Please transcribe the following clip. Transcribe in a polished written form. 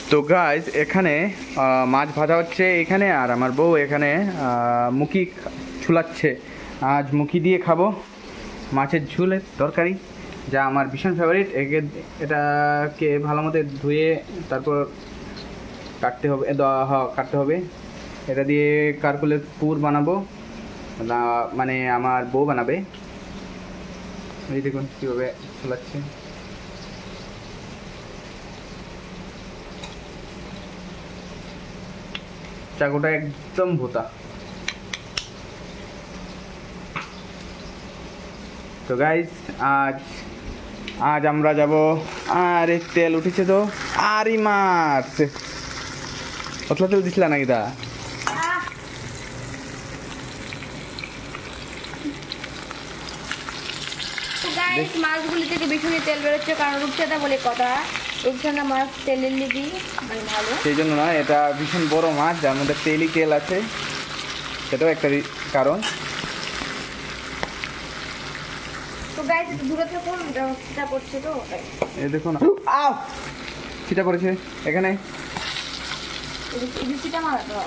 তো গাইজ এখানে মাছ ভাজা হচ্ছে এখানে, আর আমার বউ এখানে মুখি ছুলাচ্ছে। আজ মুখি দিয়ে খাবো মাছের ঝোলের তরকারি, যা আমার ভীষণ ফেভারিট। এটাকে ভালো মতো ধুয়ে তারপর কাটতে হবে, কাটতে হবে। এটা দিয়ে কারকুলের পুর বানাবো, মানে আমার বউ বানাবে। এই দেখুন কীভাবে ছুলাচ্ছে। চাকুটা একদম ভোতা। তো গাইস আজ আমরা যাব। আরে তেল উঠেছে তো, আরে মাছ অতলা তেল দিছিলা নাকি দা? মাছগুলি থেকে বেশি তেল বেরোচ্ছে, কারণ রূপচাঁদা বলে কথা। রূপচাঁদা মাছ তেলের লিগি মানে ভালো, সেই জন্য না, এটা ভীষণ বড় মাছ যার মধ্যে তেল আছে, সেটাও একটা কারণ। তো গাইস একটু দূরে থাকুন, এটা পড়ছে তো। এই দেখুন, আউ সেটা পড়েছে এখানে। এই যে চিটা মারা তো।